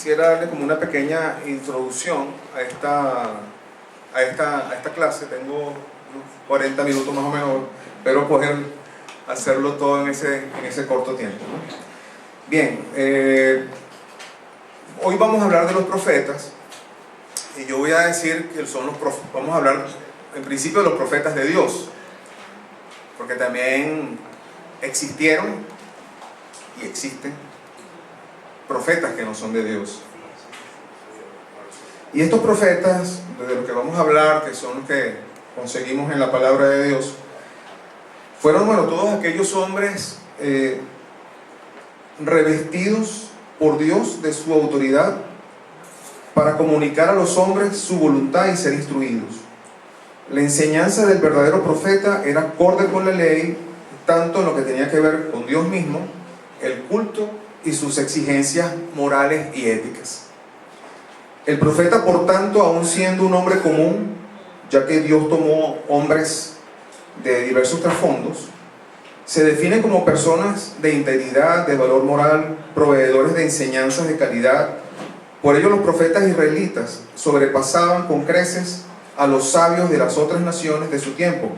quisiera darle como una pequeña introducción a esta clase. Tengo unos 40 minutos más o menos, pero poder hacerlo todo en ese corto tiempo, ¿no? Bien, hoy vamos a hablar de los profetas, y yo voy a decir que vamos a hablar en principio de los profetas de Dios, porque también existieron y existen profetas que no son de Dios. Y estos profetas, de los que vamos a hablar, que son los que conseguimos en la palabra de Dios, fueron, todos aquellos hombres revestidos por Dios de su autoridad para comunicar a los hombres su voluntad y ser instruidos. La enseñanza del verdadero profeta era acorde con la ley, tanto en lo que tenía que ver con Dios mismo, el culto y sus exigencias morales y éticas. El profeta, por tanto, aun siendo un hombre común, ya que Dios tomó hombres de diversos trasfondos, se define como personas de integridad, de valor moral, proveedores de enseñanzas de calidad. Por ello, los profetas israelitas sobrepasaban con creces a los sabios de las otras naciones de su tiempo.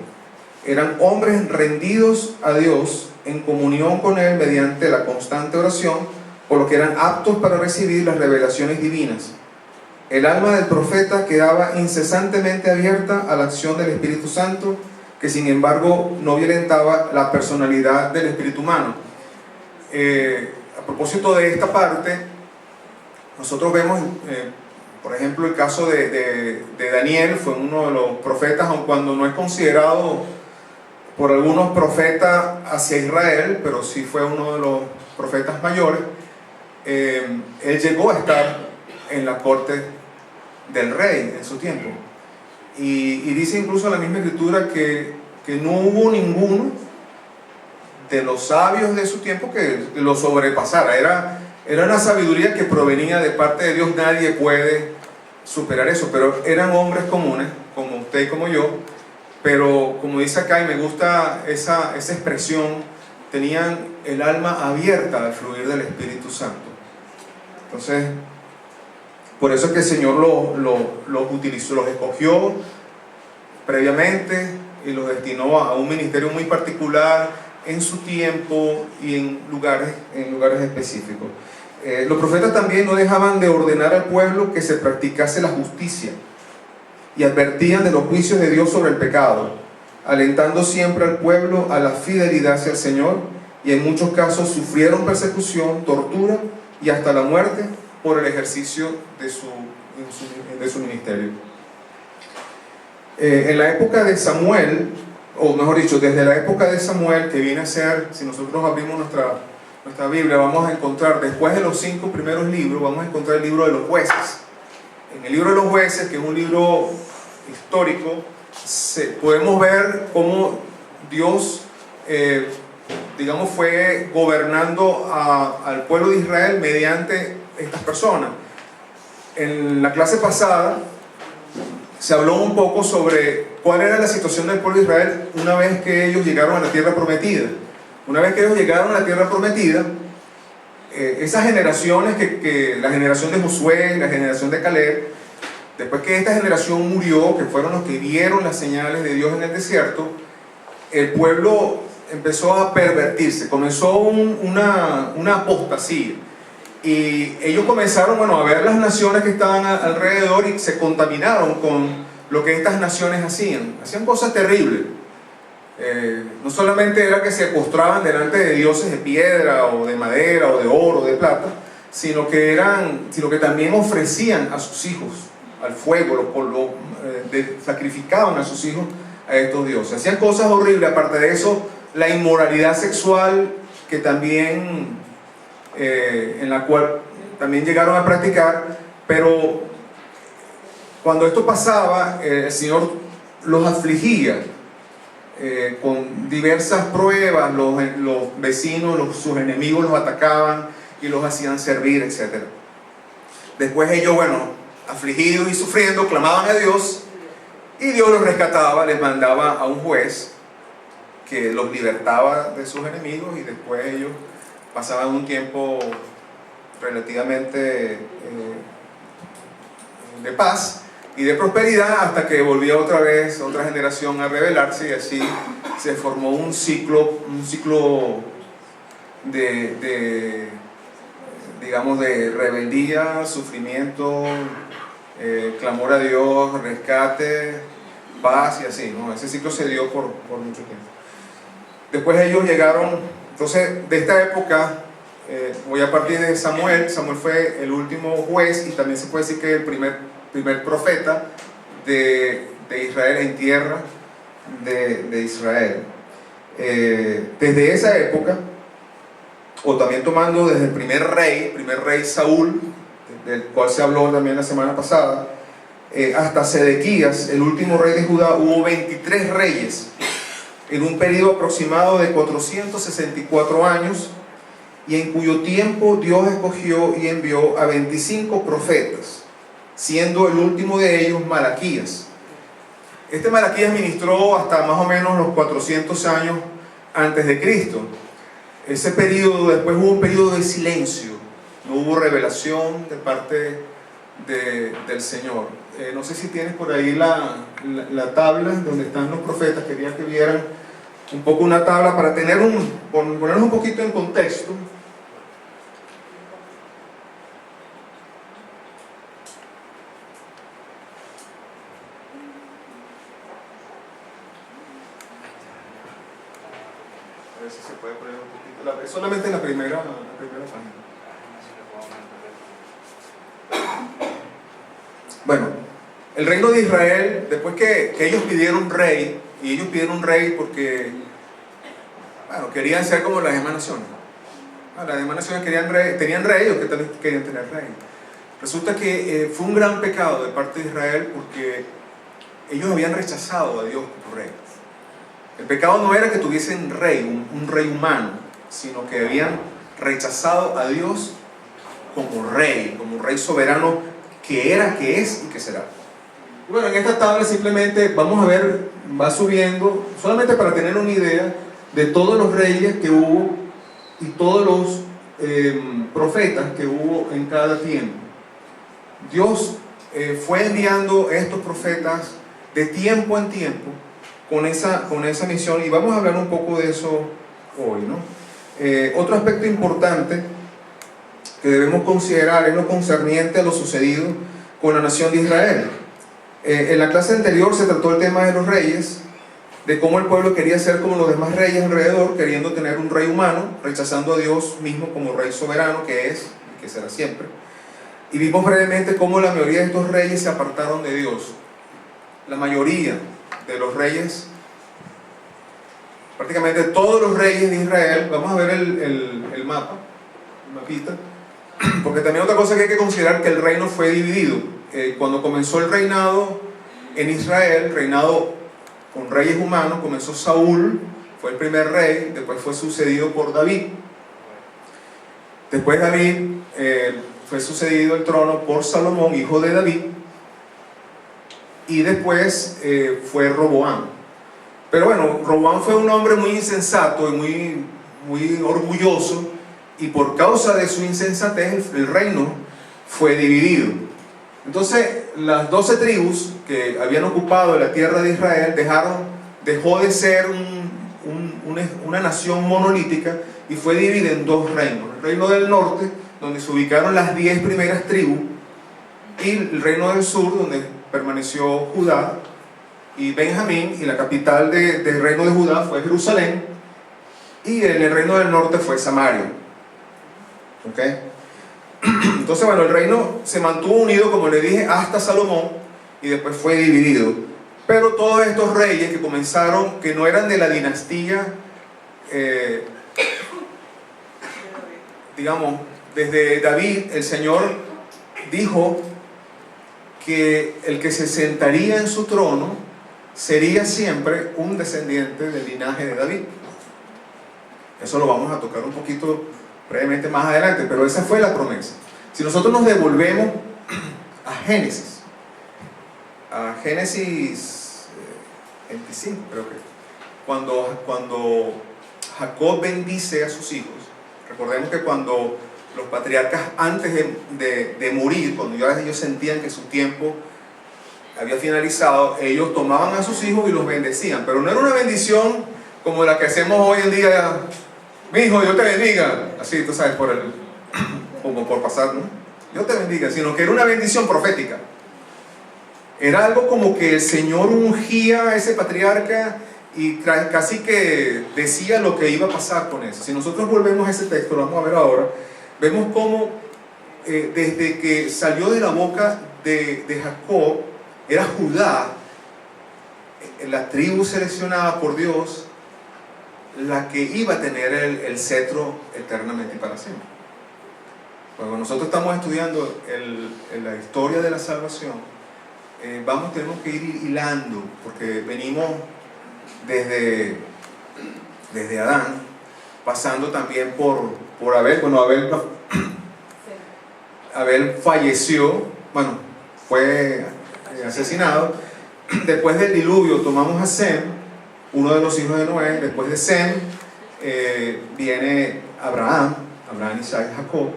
Eran hombres rendidos a Dios en comunión con Él mediante la constante oración, por lo que eran aptos para recibir las revelaciones divinas. El alma del profeta quedaba incesantemente abierta a la acción del Espíritu Santo, que sin embargo no violentaba la personalidad del espíritu humano. A propósito de esta parte, nosotros vemos, por ejemplo, el caso de Daniel. Fue uno de los profetas, aun cuando no es considerado por algunos profetas hacia Israel, pero sí fue uno de los profetas mayores. Él llegó a estar en la corte del rey en su tiempo, y dice incluso la misma escritura que no hubo ninguno de los sabios de su tiempo que lo sobrepasara. Era una sabiduría que provenía de parte de Dios. Nadie puede superar eso, pero eran hombres comunes como usted y como yo. Pero como dice acá, y me gusta esa expresión, tenían el alma abierta al fluir del Espíritu Santo. Entonces, por eso es que el Señor los utilizó, los escogió previamente y los destinó a un ministerio muy particular en su tiempo y en lugares específicos. Los profetas también no dejaban de ordenar al pueblo que se practicase la justicia, y advertían de los juicios de Dios sobre el pecado, alentando siempre al pueblo a la fidelidad hacia el Señor, y en muchos casos sufrieron persecución, tortura y hasta la muerte por el ejercicio de su ministerio. En la época de Samuel, o mejor dicho, desde la época de Samuel, que viene a ser, si nosotros abrimos nuestra Biblia, vamos a encontrar, después de los 5 primeros libros, vamos a encontrar el libro de los jueces. En el libro de los jueces, que es un libro histórico, podemos ver cómo Dios, fue gobernando al pueblo de Israel mediante estas personas. En la clase pasada se habló un poco sobre cuál era la situación del pueblo de Israel una vez que ellos llegaron a la tierra prometida. Una vez que ellos llegaron a la tierra prometida, esas generaciones, la generación de Josué, la generación de Caleb, después que esta generación murió, que fueron los que vieron las señales de Dios en el desierto, el pueblo empezó a pervertirse, comenzó una apostasía, y ellos comenzaron a ver las naciones que estaban alrededor y se contaminaron con lo que estas naciones hacían cosas terribles. No solamente era que se postraban delante de dioses de piedra o de madera o de oro o de plata, sino que también ofrecían a sus hijos al fuego, sacrificaban a sus hijos a estos dioses. Hacían cosas horribles. Aparte de eso, la inmoralidad sexual, que también en la cual también llegaron a practicar. Pero cuando esto pasaba, el Señor los afligía con diversas pruebas. Los vecinos, sus enemigos los atacaban y los hacían servir, etc. Después ellos, afligidos y sufriendo, clamaban a Dios, y Dios los rescataba, les mandaba a un juez que los libertaba de sus enemigos, y después ellos pasaban un tiempo relativamente de paz y de prosperidad, hasta que volvía otra vez otra generación a rebelarse, y así se formó un ciclo digamos, de rebeldía, sufrimiento, clamor a Dios, rescate, paz y así, ¿no? Ese ciclo se dio por mucho tiempo. Después ellos llegaron, entonces de esta época, voy a partir de Samuel. Samuel fue el último juez y también se puede decir que el primer profeta de Israel, en tierra de Israel. Desde esa época, o también tomando desde el primer rey Saúl, del cual se habló también la semana pasada, hasta Sedequías, el último rey de Judá, hubo 23 reyes en un periodo aproximado de 464 años, y en cuyo tiempo Dios escogió y envió a 25 profetas, siendo el último de ellos Malaquías. Este Malaquías ministró hasta más o menos los 400 años antes de Cristo. Ese periodo, después hubo un periodo de silencio, no hubo revelación de parte del Señor. No sé si tienes por ahí la tabla donde están los profetas. Quería que vieran un poco una tabla para ponernos un poquito en contexto. A ver si se puede poner un poquito, solamente en la primera página. Bueno, el reino de Israel, después que ellos pidieron rey, y ellos pidieron un rey porque, bueno, querían ser como las demás naciones. Las demás naciones tenían rey, o que también querían tener rey. Resulta que fue un gran pecado de parte de Israel, porque ellos habían rechazado a Dios como rey. El pecado no era que tuviesen rey, un rey humano, sino que habían rechazado a Dios como rey soberano, que era, que es y que será. Y bueno, en esta tabla simplemente vamos a ver, va subiendo, solamente para tener una idea de todos los reyes que hubo y todos los profetas que hubo en cada tiempo. Dios fue enviando estos profetas de tiempo en tiempo con esa misión, y vamos a hablar un poco de eso hoy, ¿no? Otro aspecto importante que debemos considerar es lo concerniente a lo sucedido con la nación de Israel. En la clase anterior se trató el tema de los reyes, de cómo el pueblo quería ser como los demás reyes alrededor, queriendo tener un rey humano, rechazando a Dios mismo como rey soberano que es y que será siempre. Y vimos brevemente cómo la mayoría de estos reyes se apartaron de Dios. La mayoría de los reyes, prácticamente todos los reyes de Israel, vamos a ver el mapita, porque también otra cosa que hay que considerar, que el reino fue dividido. Cuando comenzó el reinado en Israel, reinado con reyes humanos, comenzó Saúl, fue el primer rey, después fue sucedido por David. Después David fue sucedido el trono por Salomón, hijo de David, y después fue Roboam. Pero bueno, Roboam fue un hombre muy insensato y muy orgulloso, y por causa de su insensatez el reino fue dividido. Entonces las 12 tribus que habían ocupado la tierra de Israel dejó de ser una nación monolítica, y fue dividida en dos reinos: el reino del norte, donde se ubicaron las 10 primeras tribus, y el reino del sur, donde permaneció Judá y Benjamín, y la capital del reino de Judá fue Jerusalén, y en el reino del norte fue Samaria. ¿Okay? Entonces, bueno, el reino se mantuvo unido, como le dije, hasta Salomón, y después fue dividido. Pero todos estos reyes que comenzaron, que no eran de la dinastía, digamos, desde David, el Señor dijo que el que se sentaría en su trono sería siempre un descendiente del linaje de David. Eso lo vamos a tocar un poquito brevemente más adelante, pero esa fue la promesa. Si nosotros nos devolvemos a Génesis 25, creo que, cuando Jacob bendice a sus hijos, recordemos que cuando los patriarcas antes de morir, cuando ya ellos sentían que su tiempo había finalizado, ellos tomaban a sus hijos y los bendecían, pero no era una bendición como la que hacemos hoy en día: mi hijo, Dios te bendiga, así, tú sabes, como por pasar, ¿no? Dios te bendiga, sino que era una bendición profética. Era algo como que el Señor ungía a ese patriarca y casi que decía lo que iba a pasar con eso. Si nosotros volvemos a ese texto, lo vamos a ver ahora, vemos cómo desde que salió de la boca de Jacob, era Judá, la tribu seleccionada por Dios, la que iba a tener el cetro eternamente y para siempre. Cuando nosotros estamos estudiando la historia de la salvación, tenemos que ir hilando, porque venimos desde Adán, pasando también por Abel. Bueno, Abel falleció, bueno, fue asesinado. Después del diluvio tomamos a Sem, uno de los hijos de Noé. Después de Sem viene Abraham, Isaac, Jacob,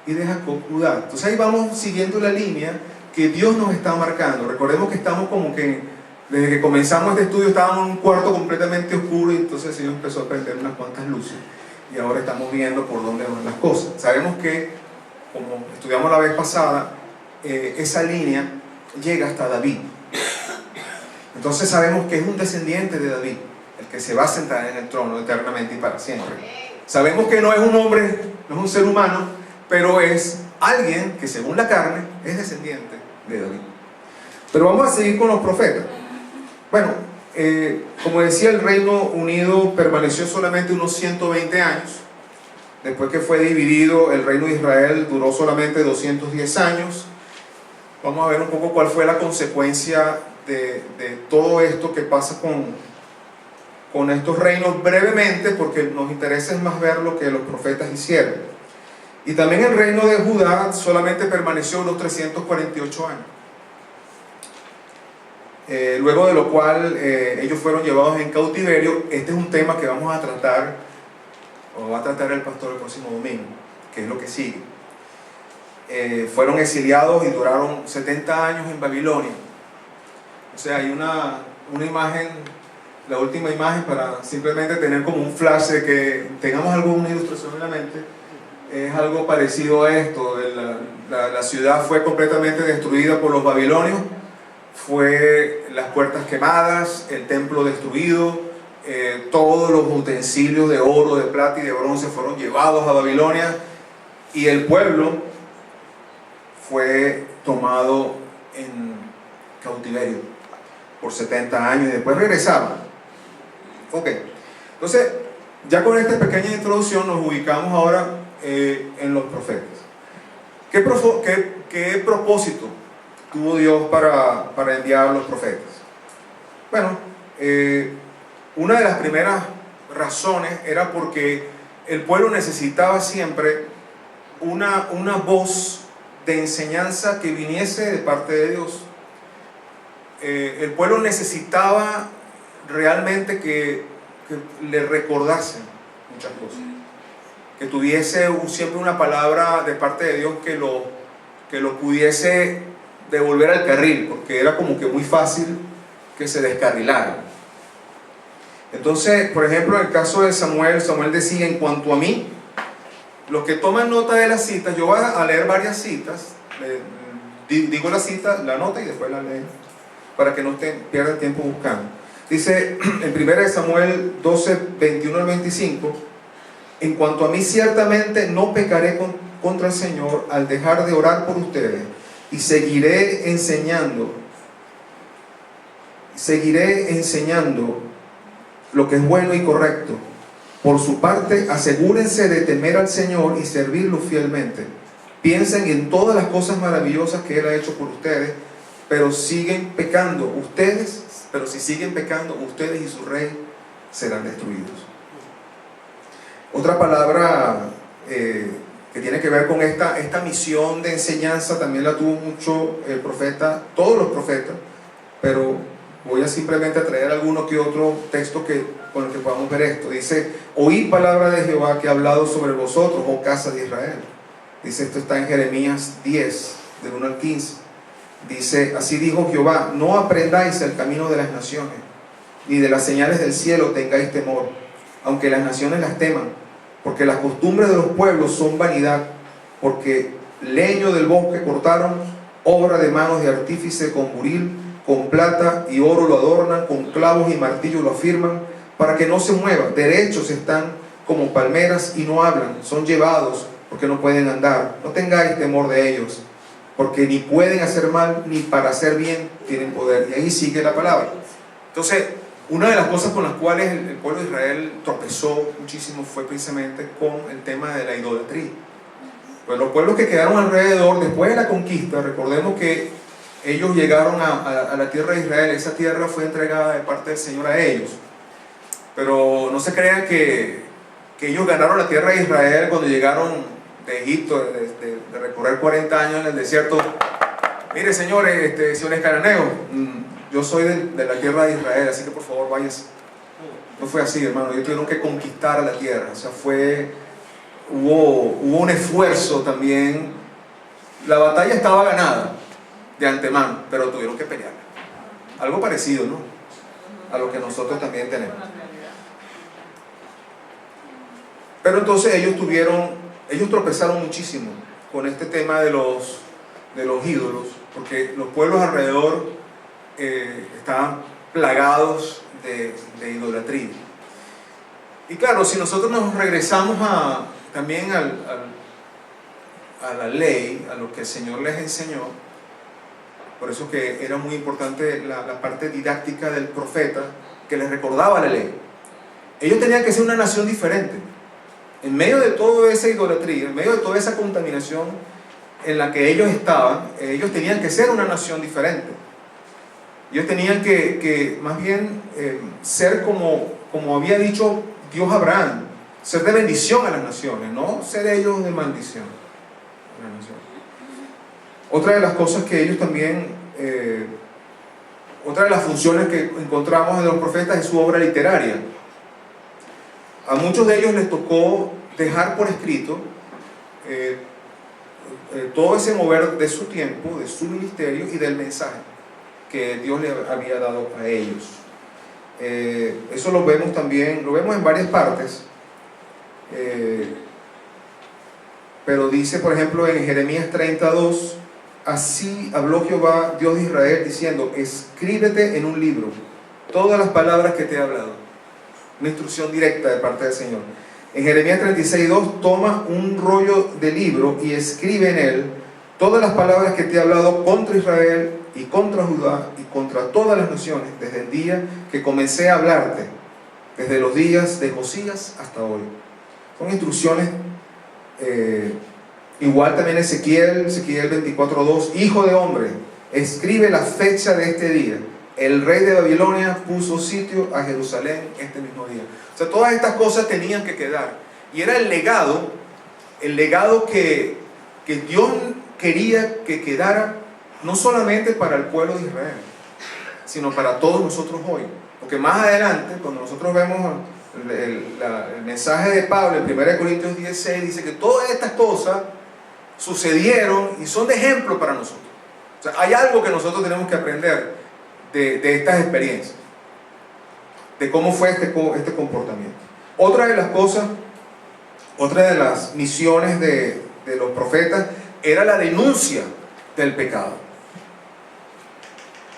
y de Jacob, Judá. Entonces ahí vamos siguiendo la línea que Dios nos está marcando. Recordemos que estamos como que, desde que comenzamos este estudio, estábamos en un cuarto completamente oscuro, y entonces el Señor empezó a prender unas cuantas luces, y ahora estamos viendo por dónde van las cosas. Sabemos que, como estudiamos la vez pasada, esa línea llega hasta David. Entonces sabemos que es un descendiente de David el que se va a sentar en el trono eternamente y para siempre. Sabemos que no es un hombre, no es un ser humano, pero es alguien que según la carne es descendiente de David. Pero vamos a seguir con los profetas. Bueno, como decía, el Reino Unido permaneció solamente unos 120 años. Después que fue dividido, el Reino de Israel duró solamente 210 años. Vamos a ver un poco cuál fue la consecuencia de todo esto que pasa con estos reinos brevemente, porque nos interesa más ver lo que los profetas hicieron. Y también el reino de Judá solamente permaneció unos 348 años. Luego de lo cual ellos fueron llevados en cautiverio. Este es un tema que vamos a tratar, o va a tratar el pastor el próximo domingo, que es lo que sigue. Fueron exiliados y duraron 70 años en Babilonia. O sea, hay una imagen, la última imagen, para simplemente tener como un flash de que tengamos alguna ilustración en la mente. Es algo parecido a esto. La ciudad fue completamente destruida por los babilonios. Fue las puertas quemadas, el templo destruido, todos los utensilios de oro, de plata y de bronce fueron llevados a Babilonia, y el pueblo fue tomado en cautiverio por 70 años y después regresaron. Ok, entonces ya con esta pequeña introducción nos ubicamos ahora en los profetas. ¿Qué propósito tuvo Dios para enviar a los profetas? Bueno, una de las primeras razones era porque el pueblo necesitaba siempre una voz de enseñanza que viniese de parte de Dios. El pueblo necesitaba realmente que le recordasen muchas cosas, que tuviese siempre una palabra de parte de Dios que lo pudiese devolver al carril, porque era como que muy fácil que se descarrilara. Entonces, por ejemplo, en el caso de Samuel decía: en cuanto a mí, los que toman nota de las citas, yo voy a leer varias citas, digo la cita, la nota y después la leo, para que no pierdan tiempo buscando. Dice en 1 Samuel 12, 21 al 25: en cuanto a mí, ciertamente no pecaré contra el Señor al dejar de orar por ustedes, y seguiré enseñando lo que es bueno y correcto. Por su parte, asegúrense de temer al Señor y servirlo fielmente. Piensen en todas las cosas maravillosas que Él ha hecho por ustedes, pero si siguen pecando, ustedes y su rey serán destruidos. Otra palabra que tiene que ver con esta misión de enseñanza también la tuvo mucho el profeta, todos los profetas, pero voy a simplemente traer alguno que otro texto con el que podamos ver esto. Dice: oíd palabra de Jehová que ha hablado sobre vosotros, oh casa de Israel. Dice, esto está en Jeremías 10, del 1 al 15. Dice, así dijo Jehová, no aprendáis el camino de las naciones, ni de las señales del cielo tengáis temor, aunque las naciones las teman, porque las costumbres de los pueblos son vanidad, porque leño del bosque cortaron, obra de manos de artífice con buril, con plata y oro lo adornan, con clavos y martillo lo afirman, para que no se mueva. Derechos están como palmeras y no hablan, son llevados porque no pueden andar. No tengáis temor de ellos, porque ni pueden hacer mal, ni para hacer bien tienen poder. Y ahí sigue la palabra. Entonces, una de las cosas con las cuales el pueblo de Israel tropezó muchísimo fue precisamente con el tema de la idolatría. Pues los pueblos que quedaron alrededor, después de la conquista, recordemos que ellos llegaron a la tierra de Israel. Esa tierra fue entregada de parte del Señor a ellos. Pero no se crean que ellos ganaron la tierra de Israel cuando llegaron de Egipto, de recorrer 40 años en el desierto. Mire, señores, señores cananeos, yo soy de la tierra de Israel, así que por favor váyanse. No fue así, hermano. Ellos tuvieron que conquistar la tierra. O sea, hubo un esfuerzo también. La batalla estaba ganada de antemano, pero tuvieron que pelear. Algo parecido, ¿no? A lo que nosotros también tenemos. Pero entonces ellos tropezaron muchísimo con este tema de los ídolos, porque los pueblos alrededor estaban plagados de idolatría. Y claro, si nosotros nos regresamos también a la ley, a lo que el Señor les enseñó, por eso que era muy importante la parte didáctica del profeta, que les recordaba la ley. Ellos tenían que ser una nación diferente. En medio de toda esa idolatría, en medio de toda esa contaminación en la que ellos estaban, ellos tenían que ser una nación diferente. Ellos tenían que más bien ser como había dicho Dios a Abraham, ser de bendición a las naciones, no ser ellos de maldición a las naciones. Otra de las cosas que ellos también, otra de las funciones que encontramos en los profetas es su obra literaria. A muchos de ellos les tocó dejar por escrito todo ese mover de su tiempo, de su ministerio y del mensaje que Dios les había dado a ellos. Eso lo vemos también, lo vemos en varias partes, pero dice, por ejemplo, en Jeremías 32, así habló Jehová, Dios de Israel, diciendo, escríbete en un libro todas las palabras que te he hablado. Una instrucción directa de parte del Señor. En Jeremías 36:2, toma un rollo de libro y escribe en él todas las palabras que te he hablado contra Israel y contra Judá y contra todas las naciones, desde el día que comencé a hablarte, desde los días de Josías hasta hoy. Son instrucciones. Igual también Ezequiel 24:2, hijo de hombre, escribe la fecha de este día. El rey de Babilonia puso sitio a Jerusalén este mismo día. O sea, todas estas cosas tenían que quedar. Y era el legado que Dios quería que quedara, no solamente para el pueblo de Israel, sino para todos nosotros hoy. Porque más adelante, cuando nosotros vemos el mensaje de Pablo en 1 Corintios 16, dice que todas estas cosas sucedieron y son de ejemplo para nosotros. O sea, hay algo que nosotros tenemos que aprender de estas experiencias, de cómo fue este comportamiento. Otra de las cosas, otra de las misiones de los profetas era la denuncia del pecado,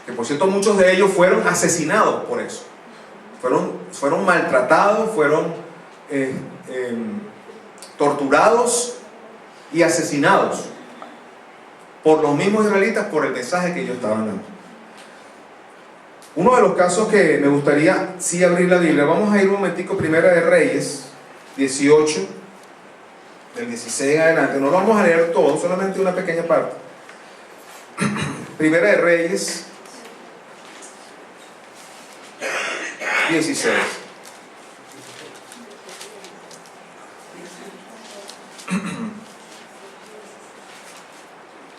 que por cierto muchos de ellos fueron asesinados por eso, fueron maltratados, fueron torturados y asesinados por los mismos israelitas por el mensaje que ellos estaban dando. Uno de los casos que me gustaría sí abrir la Biblia, vamos a ir un momentico, Primera de Reyes 18, del 16 en adelante. No lo vamos a leer todo, solamente una pequeña parte. Primera de Reyes 16.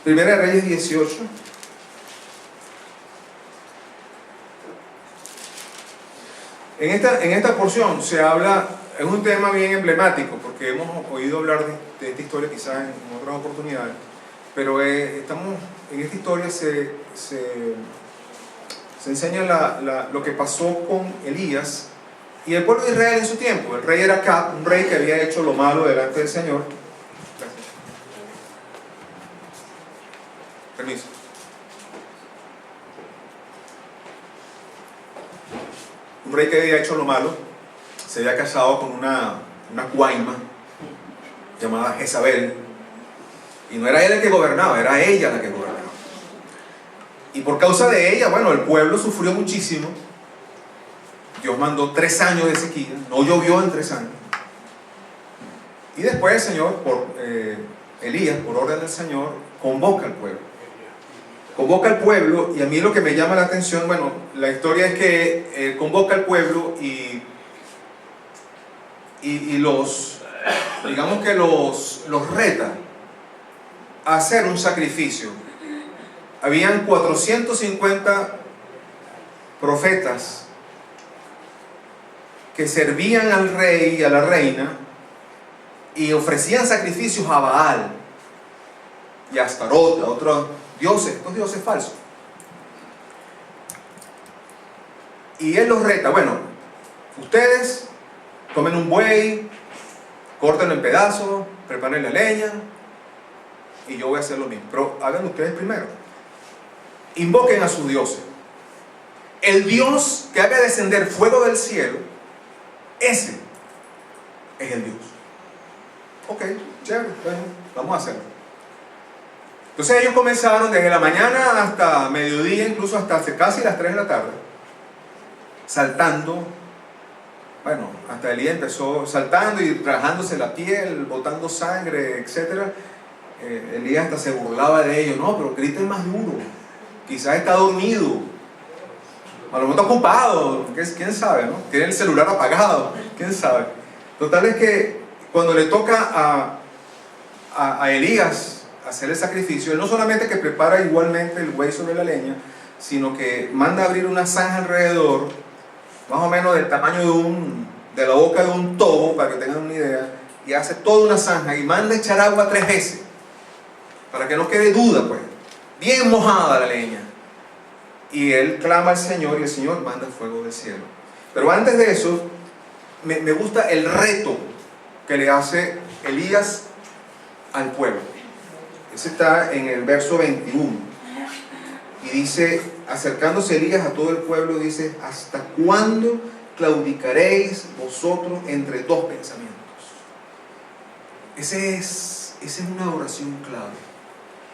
Primera de Reyes 18. En esta porción se habla, es un tema bien emblemático, porque hemos oído hablar de esta historia quizás en otras oportunidades, pero estamos, en esta historia se enseña lo que pasó con Elías y el pueblo de Israel en su tiempo. El rey era Acab, un rey que había hecho lo malo delante del Señor. Gracias. Permiso. Un rey que había hecho lo malo, se había casado con una cuaima llamada Jezabel, y no era él el que gobernaba, era ella la que gobernaba. Y por causa de ella, bueno, el pueblo sufrió muchísimo. Dios mandó 3 años de sequía, no llovió en 3 años. Y después el Señor, Elías, por orden del Señor, convoca al pueblo. Convoca al pueblo, y a mí lo que me llama la atención, bueno, la historia es que convoca al pueblo y digamos que los reta a hacer un sacrificio. Habían 450 profetas que servían al rey y a la reina y ofrecían sacrificios a Baal y a Astarot, a otros dioses, estos dioses falsos. Y él los reta: bueno, ustedes tomen un buey, córtenlo en pedazos, preparen la leña y yo voy a hacer lo mismo, pero hagan ustedes primero. Invoquen a sus dioses. El Dios que haga descender fuego del cielo, ese es el Dios. Ok, chévere, bueno, vamos a hacerlo. Entonces ellos comenzaron desde la mañana hasta mediodía, incluso hasta casi las 3 de la tarde, saltando. Bueno, hasta Elías empezó saltando y rajándose la piel, botando sangre, etc. Elías hasta se burlaba de ellos: no, pero griten más duro, quizás está dormido, a lo mejor está ocupado, quién sabe, ¿no? Tiene el celular apagado, quién sabe. Total es que cuando le toca a Elías hacer el sacrificio, él no solamente que prepara igualmente el buey sobre la leña, sino que manda a abrir una zanja alrededor, más o menos del tamaño de la boca de un tobo, para que tengan una idea, y hace toda una zanja y manda a echar agua 3 veces, para que no quede duda, pues, bien mojada la leña. Y él clama al Señor y el Señor manda fuego del cielo. Pero antes de eso, me gusta el reto que le hace Elías al pueblo. Ese está en el verso 21. Y dice, acercándose Elías a todo el pueblo, dice: ¿hasta cuándo claudicaréis vosotros entre 2 pensamientos? Esa es una oración clave.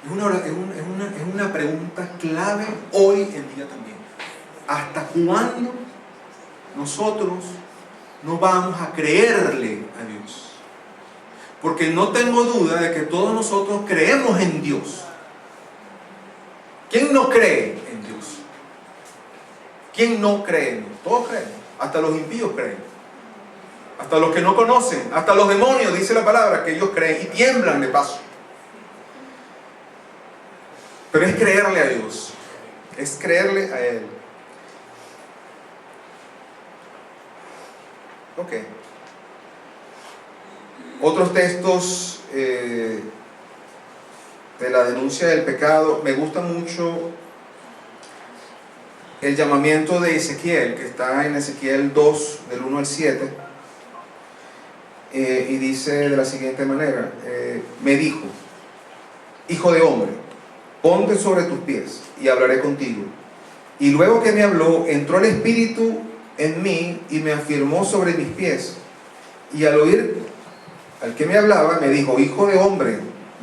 Es una pregunta clave hoy en día también. ¿Hasta cuándo nosotros no vamos a creerle a Dios? Porque no tengo duda de que todos nosotros creemos en Dios. ¿Quién no cree en Dios? ¿Quién no cree en Dios? Todos creen. Hasta los impíos creen. Hasta los que no conocen. Hasta los demonios, dice la palabra, que ellos creen y tiemblan de paso. Pero es creerle a Dios. Es creerle a Él. Ok. Otros textos de la denuncia del pecado. Me gusta mucho el llamamiento de Ezequiel, que está en Ezequiel 2, del 1 al 7. Y dice de la siguiente manera: me dijo: hijo de hombre, ponte sobre tus pies y hablaré contigo. Y luego que me habló, entró el Espíritu en mí y me afirmó sobre mis pies. Y al oír al que me hablaba, me dijo: hijo de hombre,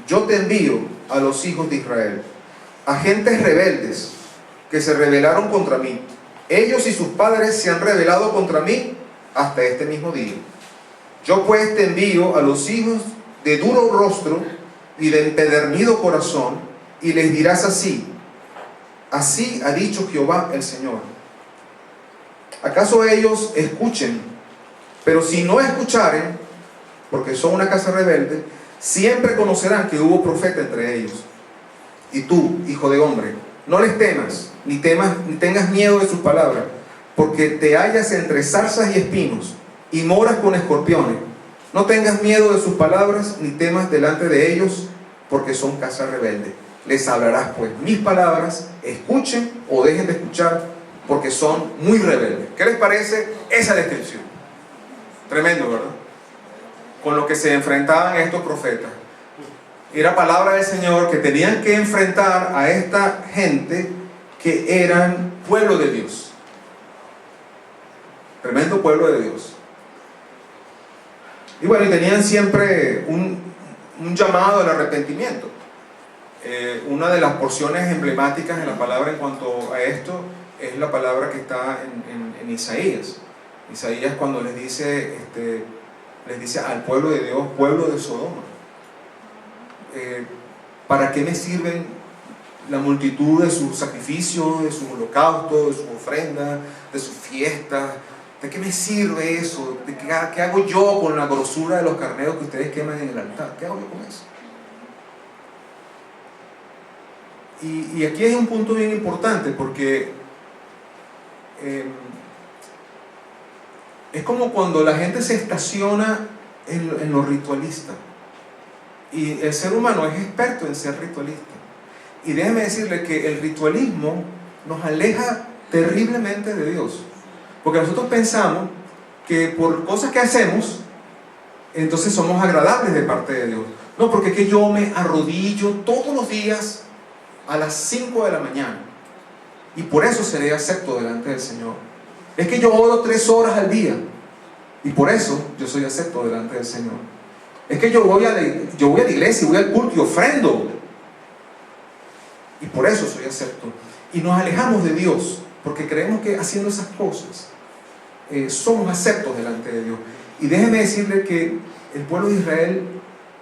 yo te envío a los hijos de Israel, a gentes rebeldes que se rebelaron contra mí. Ellos y sus padres se han rebelado contra mí hasta este mismo día. Yo pues te envío a los hijos de duro rostro y de empedernido corazón, y les dirás así: así ha dicho Jehová el Señor. ¿Acaso ellos escuchen? Pero si no escucharen, porque son una casa rebelde, siempre conocerán que hubo profeta entre ellos. Y tú, hijo de hombre, no les temas, ni tengas miedo de sus palabras, porque te hallas entre zarzas y espinos, y moras con escorpiones. No tengas miedo de sus palabras, ni temas delante de ellos, porque son casa rebelde. Les hablarás pues mis palabras, escuchen o dejen de escuchar, porque son muy rebeldes. ¿Qué les parece esa descripción? Tremendo, ¿verdad? Con lo que se enfrentaban estos profetas. Era palabra del Señor que tenían que enfrentar a esta gente que eran pueblo de Dios. Tremendo pueblo de Dios. Y bueno, y tenían siempre un llamado al arrepentimiento. Una de las porciones emblemáticas en la palabra en cuanto a esto es la palabra que está en Isaías. Isaías cuando les dice al pueblo de Dios, pueblo de Sodoma, ¿para qué me sirven la multitud de sus sacrificios, de sus holocaustos, de sus ofrendas, de sus fiestas? ¿De qué me sirve eso? ¿Qué hago yo con la grosura de los carneros que ustedes queman en el altar? ¿Qué hago yo con eso? Y aquí hay un punto bien importante, porque es como cuando la gente se estaciona en lo ritualista. Y el ser humano es experto en ser ritualista. Y déjeme decirle que el ritualismo nos aleja terriblemente de Dios. Porque nosotros pensamos que por cosas que hacemos, entonces somos agradables de parte de Dios. No, porque es que yo me arrodillo todos los días a las 5 de la mañana. Y por eso seré acepto delante del Señor. Es que yo oro 3 horas al día. Y por eso yo soy acepto delante del Señor. Es que yo voy a la iglesia, voy al culto y ofrendo. Y por eso soy acepto. Y nos alejamos de Dios, porque creemos que haciendo esas cosas somos aceptos delante de Dios. Y déjeme decirle que el pueblo de Israel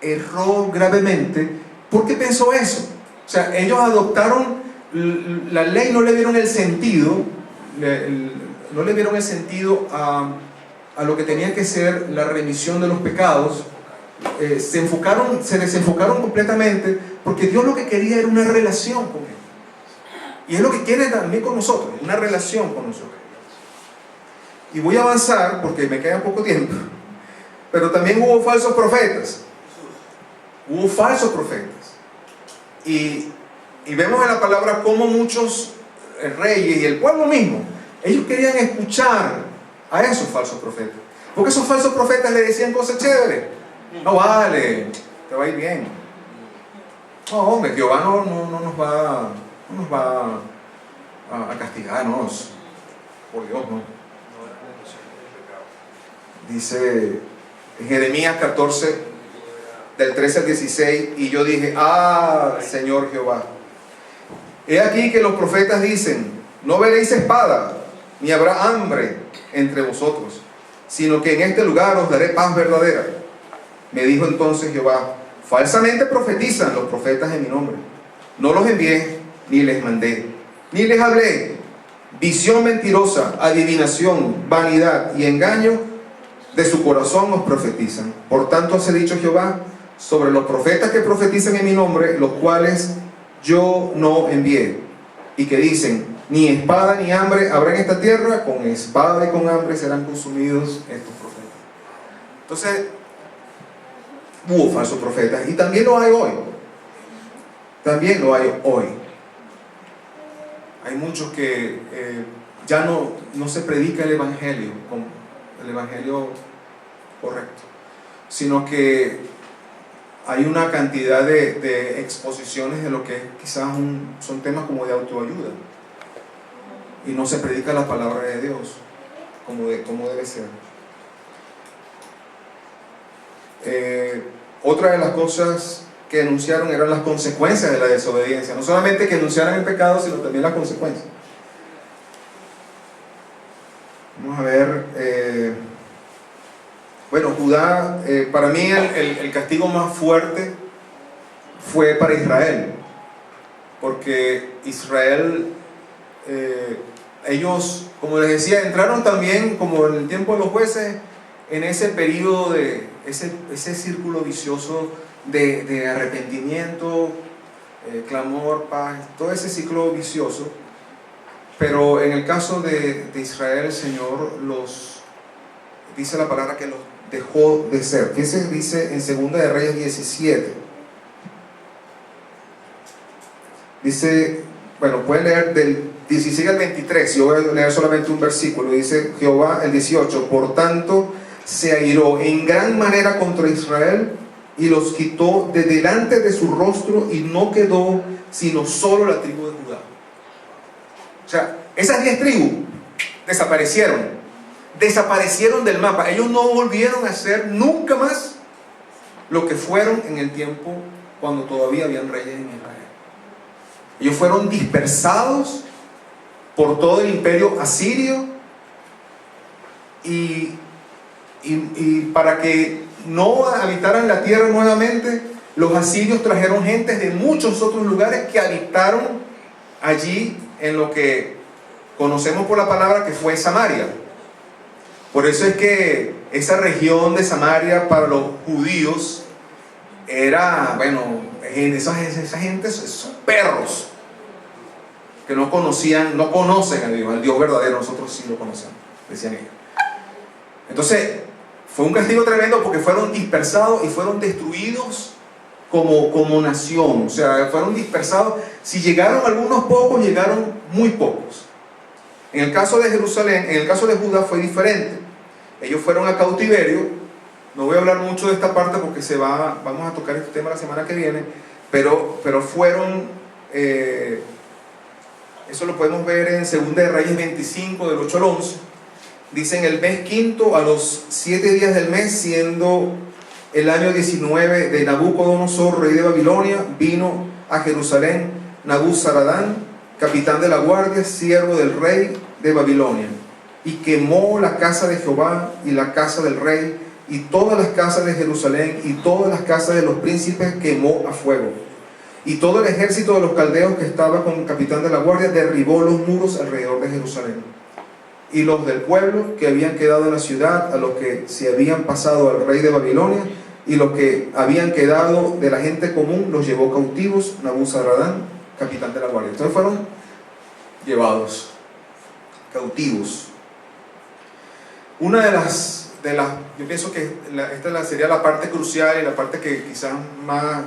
erró gravemente. ¿Por qué pensó eso? O sea, ellos adoptaron la ley, no le vieron el sentido, no le vieron el sentido a lo que tenía que ser la remisión de los pecados. Se desenfocaron completamente, porque Dios lo que quería era una relación con Él. Y es lo que quiere también con nosotros, una relación con nosotros. Y voy a avanzar porque me queda poco tiempo. Pero también hubo falsos profetas. Hubo falsos profetas. Y vemos en la palabra cómo muchos reyes y el pueblo mismo, ellos querían escuchar a esos falsos profetas. Porque esos falsos profetas le decían cosas chéveres. No vale, te va a ir bien. No, hombre, Jehová no nos va a castigarnos. Por Dios, no. Dice en Jeremías 14, del 13 al 16, y yo dije, Señor Jehová, he aquí que los profetas dicen, no veréis espada, ni habrá hambre entre vosotros, sino que en este lugar os daré paz verdadera. Me dijo entonces Jehová, falsamente profetizan los profetas en mi nombre. No los envié, ni les mandé, ni les hablé. Visión mentirosa, adivinación, vanidad y engaño de su corazón os profetizan. Por tanto, os he dicho Jehová, sobre los profetas que profetizan en mi nombre, los cuales yo no envié, y que dicen, ni espada ni hambre habrá en esta tierra, con espada y con hambre serán consumidos estos profetas. Entonces, hubo falsos profetas, y también lo hay hoy. También lo hay hoy. Hay muchos que ya no se predica el evangelio correcto, sino que hay una cantidad de exposiciones de lo que quizás son temas como de autoayuda, y no se predica la palabra de Dios como debe ser. Otra de las cosas que enunciaron eran las consecuencias de la desobediencia. No solamente que enunciaran el pecado, sino también las consecuencias. Vamos a ver. Bueno, Judá, para mí el castigo más fuerte fue para Israel. Porque Israel, ellos, como les decía, entraron también, como en el tiempo de los jueces, en ese periodo de ese círculo vicioso de arrepentimiento, clamor, paz, todo ese ciclo vicioso. Pero en el caso de Israel, el Señor dice la palabra que los dejó de ser. Fíjense, dice en 2 de Reyes 17. Dice, bueno, pueden leer del 16 al 23, yo voy a leer solamente un versículo. Dice Jehová, el 18: por tanto se airó en gran manera contra Israel y los quitó de delante de su rostro, y no quedó sino solo la tribu de Judá. O sea, esas 10 tribus desaparecieron del mapa. Ellos no volvieron a ser nunca más lo que fueron en el tiempo cuando todavía habían reyes en Israel. Ellos fueron dispersados por todo el imperio asirio, y para que no habitaran la tierra nuevamente, los asirios trajeron gentes de muchos otros lugares que habitaron allí en lo que conocemos por la palabra que fue Samaria. Por eso es que esa región de Samaria para los judíos era, bueno, esa gente son perros que no conocen al Dios verdadero. Nosotros sí lo conocemos, decían ellos. Entonces fue un castigo tremendo, porque fueron dispersados y fueron destruidos como nación. O sea, fueron dispersados. Si llegaron algunos pocos, llegaron muy pocos. En el caso de Jerusalén, en el caso de Judá fue diferente. Ellos fueron a cautiverio. No voy a hablar mucho de esta parte porque vamos a tocar este tema la semana que viene, pero fueron, eso lo podemos ver en 2 de Reyes 25, del 8 al 11. Dicen: el mes quinto, a los 7 días del mes, siendo el año 19 de Nabucodonosor, rey de Babilonia, vino a Jerusalén Nabuzaradán, capitán de la guardia, siervo del rey de Babilonia, y quemó la casa de Jehová y la casa del rey, y todas las casas de Jerusalén y todas las casas de los príncipes quemó a fuego. Y todo el ejército de los caldeos que estaba con el capitán de la guardia derribó los muros alrededor de Jerusalén. Y los del pueblo que habían quedado en la ciudad, a los que se habían pasado al rey de Babilonia, y los que habían quedado de la gente común, los llevó cautivos Nabuzaradán, capitán de la guardia. Entonces fueron llevados cautivos. Una de las yo pienso que esta sería la parte crucial y la parte que quizás más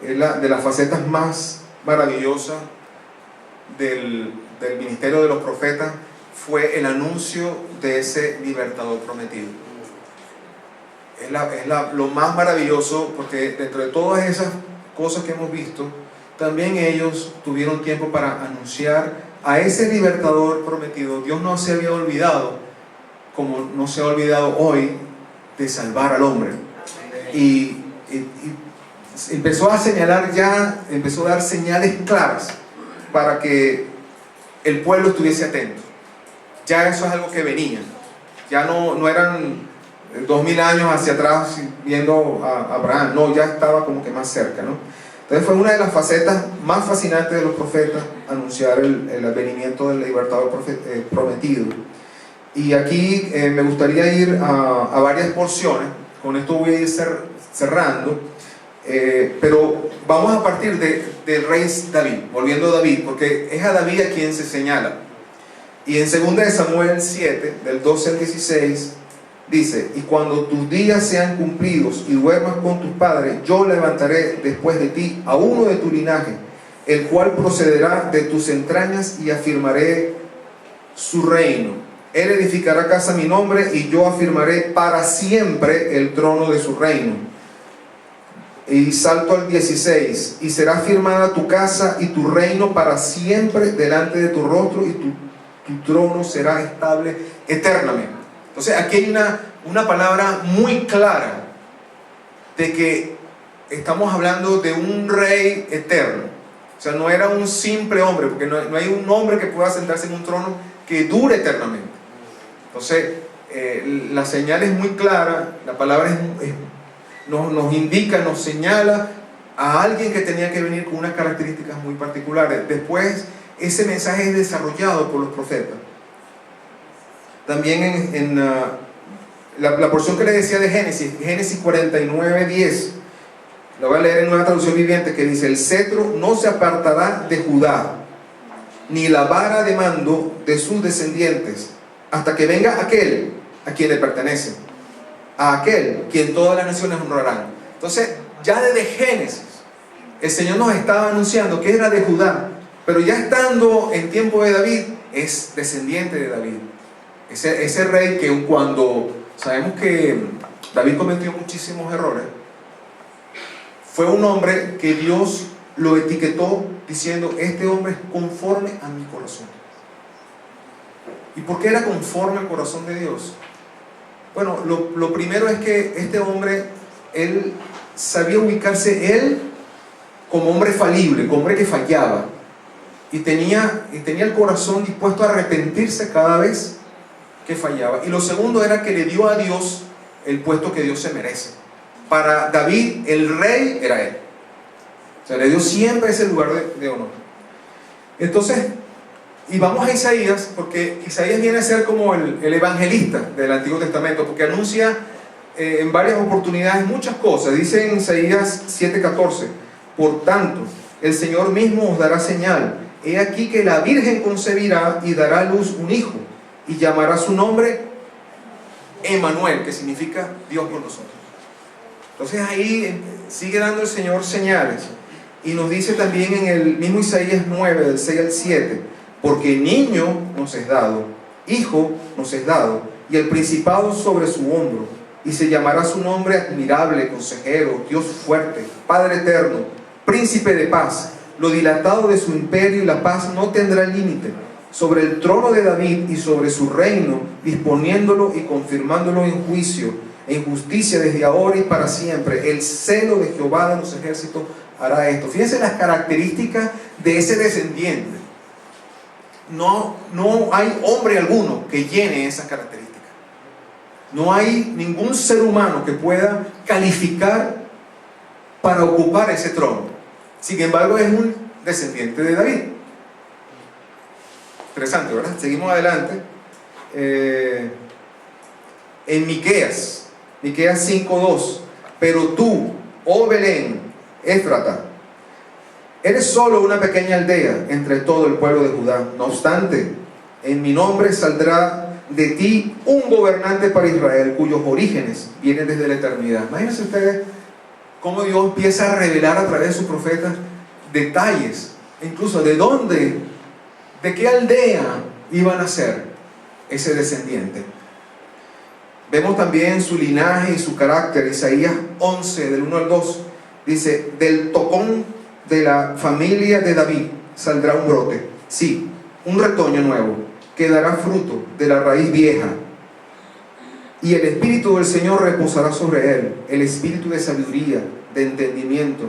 es de las facetas más maravillosas del ministerio de los profetas, fue el anuncio de ese libertador prometido. Es lo más maravilloso, porque dentro de todas esas cosas que hemos visto, también ellos tuvieron tiempo para anunciar a ese libertador prometido. Dios no se había olvidado, como no se ha olvidado hoy, de salvar al hombre. Y empezó a señalar empezó a dar señales claras para que el pueblo estuviese atento. Ya eso es algo que venía. Ya no eran 2000 años hacia atrás viendo a Abraham. No, ya estaba como que más cerca, ¿no? Entonces fue una de las facetas más fascinantes de los profetas, anunciar el advenimiento del libertador prometido. Y aquí me gustaría ir a varias porciones. Con esto voy a ir cerrando. Pero vamos a partir del rey David, volviendo a David, porque es a David a quien se señala. Y en 2 de Samuel 7, del 12 al 16, dice: y cuando tus días sean cumplidos y duermas con tus padres, yo levantaré después de ti a uno de tu linaje, el cual procederá de tus entrañas, y afirmaré su reino. Él edificará casa a mi nombre, y yo afirmaré para siempre el trono de su reino. Y salto al 16: y será firmada tu casa y tu reino para siempre delante de tu rostro, y tu trono será estable eternamente. Entonces aquí hay una palabra muy clara de que estamos hablando de un rey eterno. O sea, no era un simple hombre, porque no hay un hombre que pueda sentarse en un trono que dure eternamente. Entonces la señal es muy clara, la palabra nos indica, nos señala a alguien que tenía que venir con unas características muy particulares. Después ese mensaje es desarrollado por los profetas. También en la porción que les decía de Génesis 49:10, lo voy a leer en una traducción viviente, que dice: el cetro no se apartará de Judá, ni la vara de mando de sus descendientes, hasta que venga aquel a quien le pertenece, a aquel quien todas las naciones honrarán. Entonces, ya desde Génesis, el Señor nos estaba anunciando que era de Judá, pero ya estando en tiempo de David, es descendiente de David. Ese rey que cuando sabemos que David cometió muchísimos errores, fue un hombre que Dios lo etiquetó diciendo: este hombre es conforme a mi corazón. ¿Y por qué era conforme al corazón de Dios? Bueno, lo primero es que este hombre, él sabía ubicarse él como hombre falible, como hombre que fallaba, y tenía el corazón dispuesto a arrepentirse cada vez que fallaba. Y lo segundo era que le dio a Dios el puesto que Dios se merece. Para David, el rey era él. O sea, le dio siempre ese lugar de honor. Entonces, y vamos a Isaías, porque Isaías viene a ser como el evangelista del Antiguo Testamento, porque anuncia en varias oportunidades muchas cosas. Dice en Isaías 7:14: por tanto, el Señor mismo os dará señal. He aquí que la Virgen concebirá y dará a luz un hijo, y llamará su nombre Emmanuel, que significa Dios con nosotros. Entonces ahí sigue dando el Señor señales, y nos dice también en el mismo Isaías 9, del 6 al 7: porque niño nos es dado, hijo nos es dado, y el principado sobre su hombro, y se llamará su nombre admirable, consejero, Dios fuerte, Padre eterno, príncipe de paz. Lo dilatado de su imperio y la paz no tendrá límite sobre el trono de David y sobre su reino, disponiéndolo y confirmándolo en juicio, en justicia desde ahora y para siempre. El celo de Jehová de los ejércitos hará esto. Fíjense las características de ese descendiente. No hay hombre alguno que llene esas características. No hay ningún ser humano que pueda calificar para ocupar ese trono. Sin embargo, es un descendiente de David. Interesante, ¿verdad? Seguimos adelante. En Miqueas 5:2: pero tú, oh Belén, Éfrata, eres solo una pequeña aldea entre todo el pueblo de Judá. No obstante, en mi nombre saldrá de ti un gobernante para Israel, cuyos orígenes vienen desde la eternidad. Imagínense ustedes cómo Dios empieza a revelar a través de sus profetas detalles, incluso de dónde, de qué aldea iban a ser ese descendiente. Vemos también su linaje y su carácter. Isaías 11, del 1 al 2, dice: del tocón de la familia de David saldrá un brote, sí, un retoño nuevo, que dará fruto de la raíz vieja. Y el Espíritu del Señor reposará sobre él, el Espíritu de sabiduría, de entendimiento,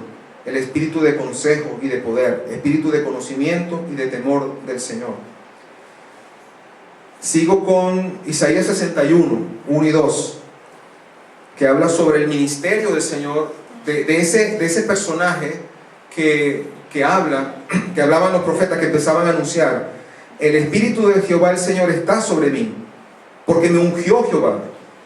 el Espíritu de consejo y de poder, Espíritu de conocimiento y de temor del Señor. Sigo con Isaías 61, 1 y 2, que habla sobre el ministerio del Señor, de ese personaje que hablaban los profetas, que empezaban a anunciar: el Espíritu de Jehová el Señor está sobre mí, porque me ungió Jehová,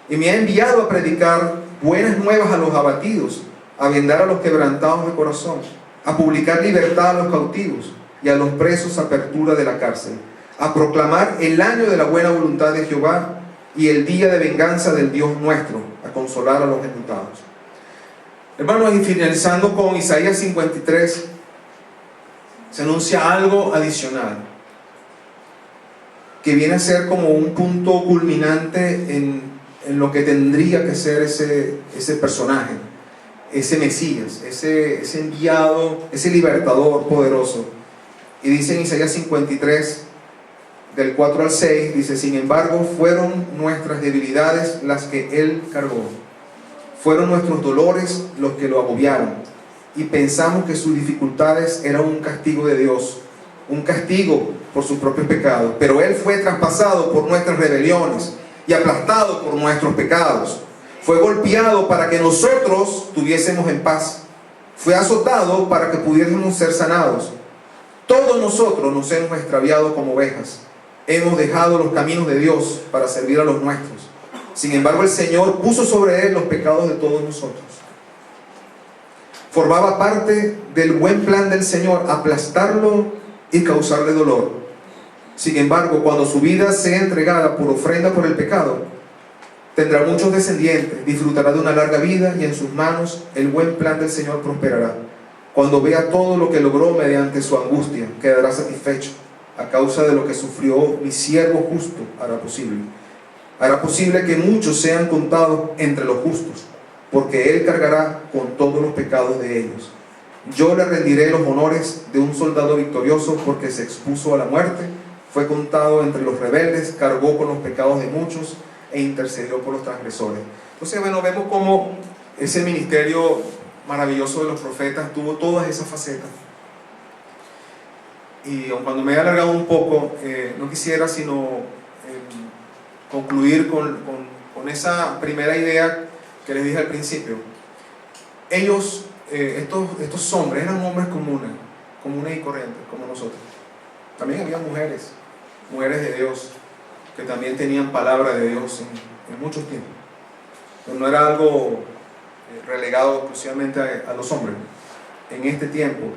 y me ha enviado a predicar buenas nuevas a los abatidos, a vendar a los quebrantados de corazón, a publicar libertad a los cautivos, y a los presos apertura de la cárcel, a proclamar el año de la buena voluntad de Jehová, y el día de venganza del Dios nuestro, a consolar a los enlutados. Hermanos, y finalizando con Isaías 53, se anuncia algo adicional, que viene a ser como un punto culminante en lo que tendría que ser ese personaje, ese Mesías, ese enviado, ese libertador poderoso. Y dice en Isaías 53, del 4 al 6, dice: sin embargo, fueron nuestras debilidades las que Él cargó, fueron nuestros dolores los que lo agobiaron, y pensamos que sus dificultades eran un castigo de Dios, un castigo por sus propios pecados. Pero Él fue traspasado por nuestras rebeliones y aplastado por nuestros pecados. Fue golpeado para que nosotros tuviésemos en paz. Fue azotado para que pudiéramos ser sanados. Todos nosotros nos hemos extraviado como ovejas. Hemos dejado los caminos de Dios para servir a los nuestros. Sin embargo, el Señor puso sobre Él los pecados de todos nosotros. Formaba parte del buen plan del Señor aplastarlo y causarle dolor. Sin embargo, cuando su vida sea entregada por ofrenda por el pecado, tendrá muchos descendientes, disfrutará de una larga vida y en sus manos el buen plan del Señor prosperará. Cuando vea todo lo que logró mediante su angustia, quedará satisfecho. A causa de lo que sufrió mi siervo justo, hará posible que muchos sean contados entre los justos, porque Él cargará con todos los pecados de ellos. Yo le rendiré los honores de un soldado victorioso, porque se expuso a la muerte, fue contado entre los rebeldes, cargó con los pecados de muchos e intercedió por los transgresores. Entonces, bueno, vemos cómo ese ministerio maravilloso de los profetas tuvo todas esas facetas. Y cuando me he alargado un poco, no quisiera sino concluir con esa primera idea que les dije al principio. Ellos, estos hombres, eran hombres comunes y corrientes, como nosotros. También había mujeres de Dios, que también tenían palabra de Dios en muchos tiempos. Pero no era algo relegado exclusivamente a los hombres. En este tiempo,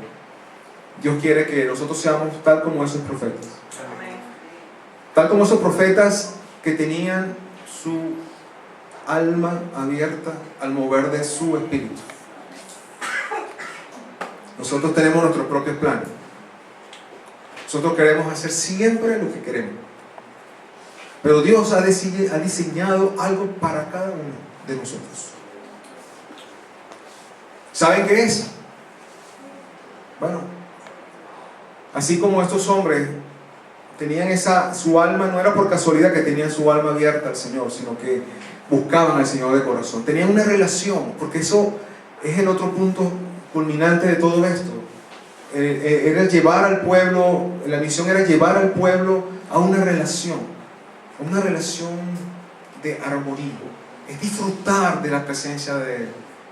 Dios quiere que nosotros seamos tal como esos profetas. Tal como esos profetas que tenían su alma abierta al mover de su espíritu. Nosotros tenemos nuestros propios planes. Nosotros queremos hacer siempre lo que queremos. Pero Dios ha diseñado algo para cada uno de nosotros. ¿Saben qué es? Bueno, así como estos hombres tenían su alma, no era por casualidad que tenían su alma abierta al Señor, sino que buscaban al Señor de corazón. Tenían una relación, porque eso es el otro punto culminante de todo esto. Era llevar al pueblo, la misión era llevar al pueblo a una relación de armonía. Es disfrutar de la presencia de Él.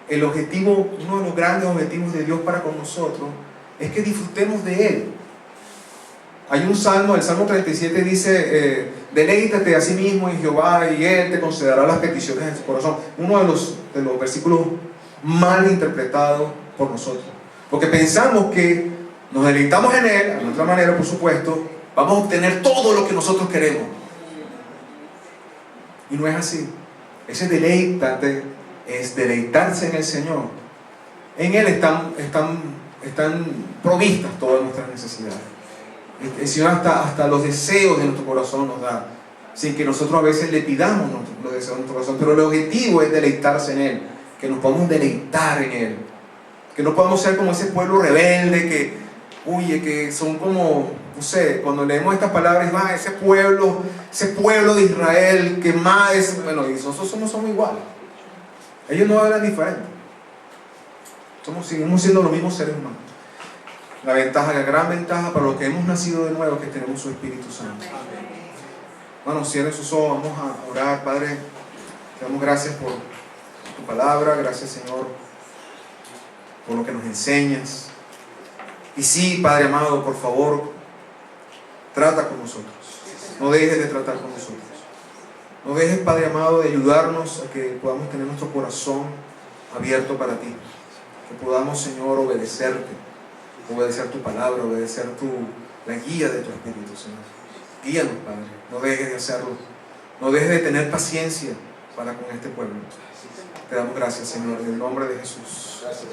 El objetivo, uno de los grandes objetivos de Dios para con nosotros, es que disfrutemos de Él. Hay un salmo, el Salmo 37 dice, deleítate a sí mismo en Jehová y Él te concederá las peticiones de tu corazón. Uno de los versículos mal interpretados por nosotros. Porque pensamos que nos deleitamos en Él, a nuestra manera por supuesto, vamos a obtener todo lo que nosotros queremos. Y no es así. Ese deleítate es deleitarse en el Señor. En Él están provistas todas nuestras necesidades. El Señor hasta los deseos de nuestro corazón nos da, sin que nosotros a veces le pidamos los deseos de nuestro corazón. Pero el objetivo es deleitarse en Él, que nos podamos deleitar en Él, que no podamos ser como ese pueblo rebelde que huye, que son como, no sé, cuando leemos estas palabras, ese pueblo de Israel que más es, bueno, y nosotros somos iguales. Ellos no hablan diferente. Seguimos siendo los mismos seres humanos. La gran ventaja para los que hemos nacido de nuevo es que tenemos su Espíritu Santo. Bueno, cierren sus ojos, vamos a orar. Padre, te damos gracias por tu palabra, gracias Señor por lo que nos enseñas. Y sí, Padre amado, por favor, trata con nosotros. No dejes de tratar con nosotros. No dejes, Padre amado, de ayudarnos a que podamos tener nuestro corazón abierto para ti. Que podamos, Señor, obedecer tu palabra, obedecer la guía de tu Espíritu, Señor. Guíanos, Padre. No dejes de hacerlo. No dejes de tener paciencia para con este pueblo. Te damos gracias, Señor, en el nombre de Jesús. Gracias.